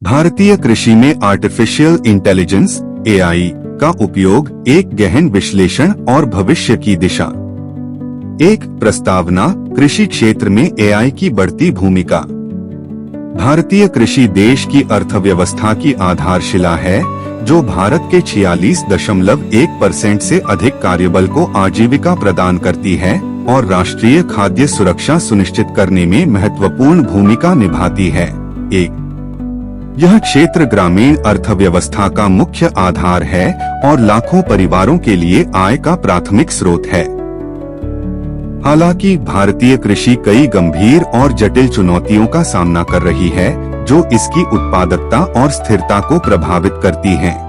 भारतीय कृषि में आर्टिफिशियल इंटेलिजेंस (एआई) का उपयोग एक गहन विश्लेषण और भविष्य की दिशा। एक प्रस्तावना, कृषि क्षेत्र में एआई की बढ़ती भूमिका। भारतीय कृषि देश की अर्थव्यवस्था की आधारशिला है, जो भारत के 46.1% से अधिक कार्यबल को आजीविका प्रदान करती है और राष्ट्रीय खाद्य सुरक्षा सुनिश्चित करने में महत्वपूर्ण भूमिका निभाती है। यह क्षेत्र ग्रामीण अर्थव्यवस्था का मुख्य आधार है और लाखों परिवारों के लिए आय का प्राथमिक स्रोत है। हालांकि भारतीय कृषि कई गंभीर और जटिल चुनौतियों का सामना कर रही है, जो इसकी उत्पादकता और स्थिरता को प्रभावित करती हैं।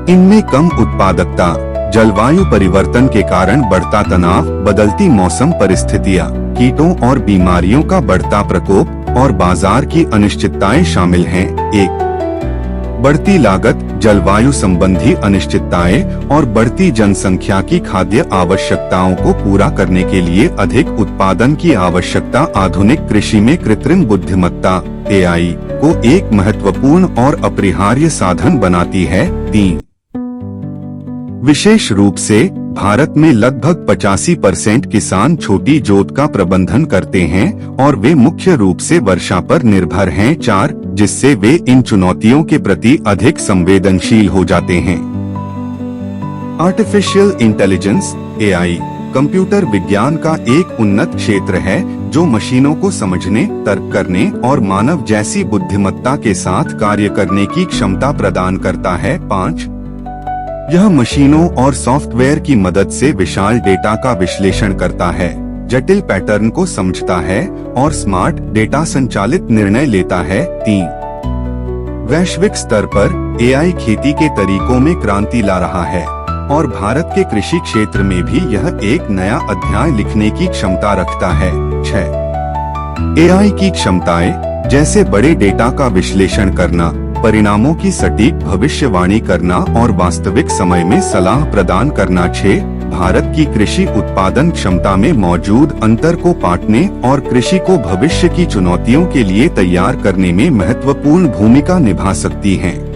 इनमें कम उत्पादकता, जलवायु परिवर्तन के कारण बढ़ता तनाव, बदलती मौसम परिस्थितियां, कीटों और बीमारियों का बढ़ता प्रकोप और बाजार की अनिश्चितताएं शामिल हैं। बढ़ती लागत, जलवायु संबंधी अनिश्चितताएं और बढ़ती जनसंख्या की खाद्य आवश्यकताओं को पूरा करने के लिए अधिक उत्पादन की आवश्यकता आधुनिक कृषि में कृत्रिम बुद्धिमत्ता (एआई) को एक महत्वपूर्ण और अपरिहार्य साधन बनाती है। विशेष रूप से भारत में लगभग 85% किसान छोटी जोत का प्रबंधन करते हैं और वे मुख्य रूप से वर्षा पर निर्भर हैं। जिससे वे इन चुनौतियों के प्रति अधिक संवेदनशील हो जाते हैं। आर्टिफिशियल इंटेलिजेंस (एआई) कंप्यूटर विज्ञान का एक उन्नत क्षेत्र है, जो मशीनों को समझने, तर्क करने और मानव जैसी बुद्धिमत्ता के साथ कार्य करने की क्षमता प्रदान करता है। यह मशीनों और सॉफ्टवेयर की मदद से विशाल डेटा का विश्लेषण करता है, जटिल पैटर्न को समझता है और स्मार्ट डेटा संचालित निर्णय लेता है। वैश्विक स्तर पर एआई खेती के तरीकों में क्रांति ला रहा है और भारत के कृषि क्षेत्र में भी यह एक नया अध्याय लिखने की क्षमता रखता है। एआई की क्षमताएं, जैसे बड़े डेटा का विश्लेषण करना, परिणामों की सटीक भविष्यवाणी करना और वास्तविक समय में सलाह प्रदान करना, भारत की कृषि उत्पादन क्षमता में मौजूद अंतर को पाटने और कृषि को भविष्य की चुनौतियों के लिए तैयार करने में महत्वपूर्ण भूमिका निभा सकती हैं।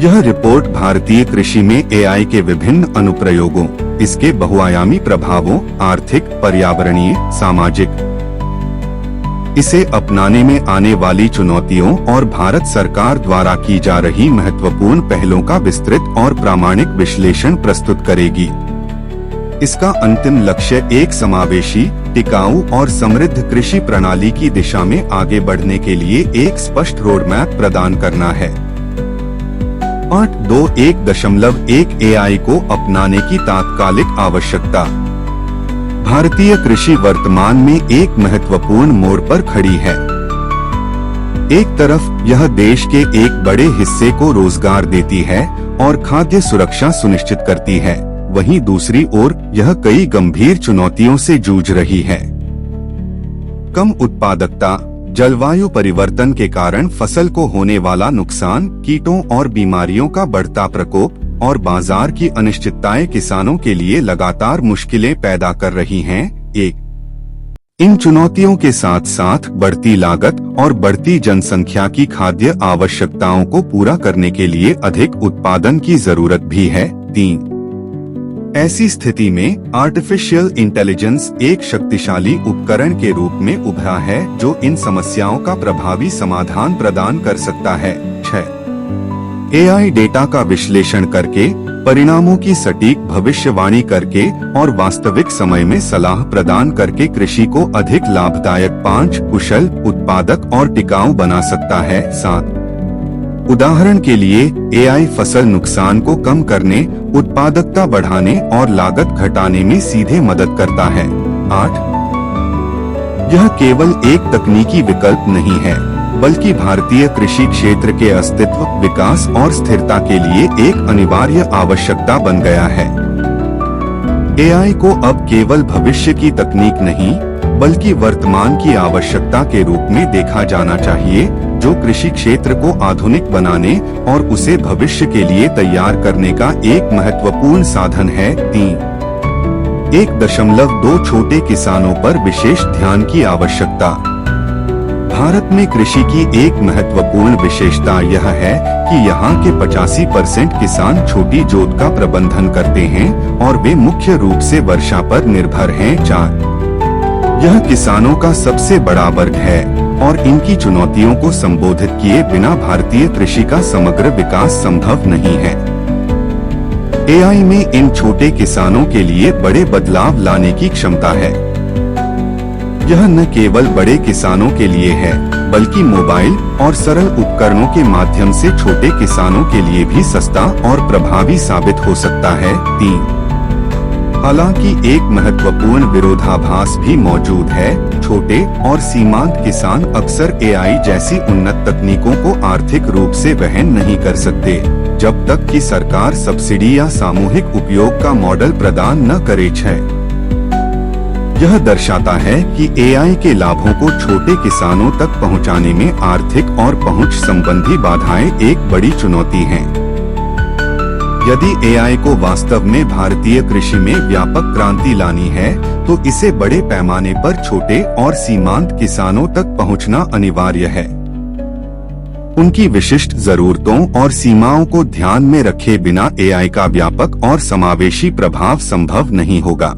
यह रिपोर्ट भारतीय कृषि में एआई के विभिन्न अनुप्रयोगों, इसके बहुआयामी प्रभावों, आर्थिक, पर्यावरणीय, सामाजिक, इसे अपनाने में आने वाली चुनौतियों और भारत सरकार द्वारा की जा रही महत्वपूर्ण पहलों का विस्तृत और प्रामाणिक विश्लेषण प्रस्तुत करेगी। इसका अंतिम लक्ष्य एक समावेशी, टिकाऊ और समृद्ध कृषि प्रणाली की दिशा में आगे बढ़ने के लिए एक स्पष्ट रोडमैप प्रदान करना है। 8.2.1 एआई को अपनाने की तात्कालिक आवश्यकता। भारतीय कृषि वर्तमान में एक महत्वपूर्ण मोड़ पर खड़ी है। एक तरफ यह देश के एक बड़े हिस्से को रोजगार देती है और खाद्य सुरक्षा सुनिश्चित करती है, वहीं दूसरी ओर यह कई गंभीर चुनौतियों से जूझ रही है। कम उत्पादकता, जलवायु परिवर्तन के कारण फसल को होने वाला नुकसान, कीटों और बीमारियों का बढ़ता प्रकोप और बाजार की अनिश्चितताएं किसानों के लिए लगातार मुश्किलें पैदा कर रही हैं। इन चुनौतियों के साथ साथ बढ़ती लागत और बढ़ती जनसंख्या की खाद्य आवश्यकताओं को पूरा करने के लिए अधिक उत्पादन की जरूरत भी है। ऐसी स्थिति में आर्टिफिशियल इंटेलिजेंस एक शक्तिशाली उपकरण के रूप में उभरा है, जो इन समस्याओं का प्रभावी समाधान प्रदान कर सकता है। एआई डेटा का विश्लेषण करके, परिणामों की सटीक भविष्यवाणी करके और वास्तविक समय में सलाह प्रदान करके कृषि को अधिक लाभदायक, कुशल, उत्पादक और टिकाऊ बना सकता है। उदाहरण के लिए, एआई फसल नुकसान को कम करने, उत्पादकता बढ़ाने और लागत घटाने में सीधे मदद करता है। 8. यह केवल एक तकनीकी विकल्प नहीं है, बल्कि भारतीय कृषि क्षेत्र के अस्तित्व, विकास और स्थिरता के लिए एक अनिवार्य आवश्यकता बन गया है। एआई को अब केवल भविष्य की तकनीक नहीं, बल्कि वर्तमान की आवश्यकता के रूप में देखा जाना चाहिए, जो कृषि क्षेत्र को आधुनिक बनाने और उसे भविष्य के लिए तैयार करने का एक महत्वपूर्ण साधन है। 1.2 छोटे किसानों पर विशेष ध्यान की आवश्यकता। भारत में कृषि की एक महत्वपूर्ण विशेषता यह है कि यहाँ के 85% किसान छोटी जोत का प्रबंधन करते हैं और वे मुख्य रूप से वर्षा पर निर्भर हैं। 4 यह किसानों का सबसे बड़ा वर्ग है और इनकी चुनौतियों को संबोधित किए बिना भारतीय कृषि का समग्र विकास संभव नहीं है। एआई में इन छोटे किसानों के लिए बड़े बदलाव लाने की क्षमता है। यह न केवल बड़े किसानों के लिए है, बल्कि मोबाइल और सरल उपकरणों के माध्यम से छोटे किसानों के लिए भी सस्ता और प्रभावी साबित हो सकता है। 3 हालांकि एक महत्वपूर्ण विरोधाभास भी मौजूद है। छोटे और सीमांत किसान अक्सर एआई जैसी उन्नत तकनीकों को आर्थिक रूप से वहन नहीं कर सकते, जब तक कि सरकार सब्सिडी या सामूहिक उपयोग का मॉडल प्रदान न करे। 6 यह दर्शाता है कि एआई के लाभों को छोटे किसानों तक पहुंचाने में आर्थिक और पहुंच संबंधी बाधाएं एक बड़ी चुनौती हैं। यदि एआई को वास्तव में भारतीय कृषि में व्यापक क्रांति लानी है, तो इसे बड़े पैमाने पर छोटे और सीमांत किसानों तक पहुंचना अनिवार्य है। उनकी विशिष्ट जरूरतों और सीमाओं को ध्यान में रखे बिना एआई का व्यापक और समावेशी प्रभाव संभव नहीं होगा।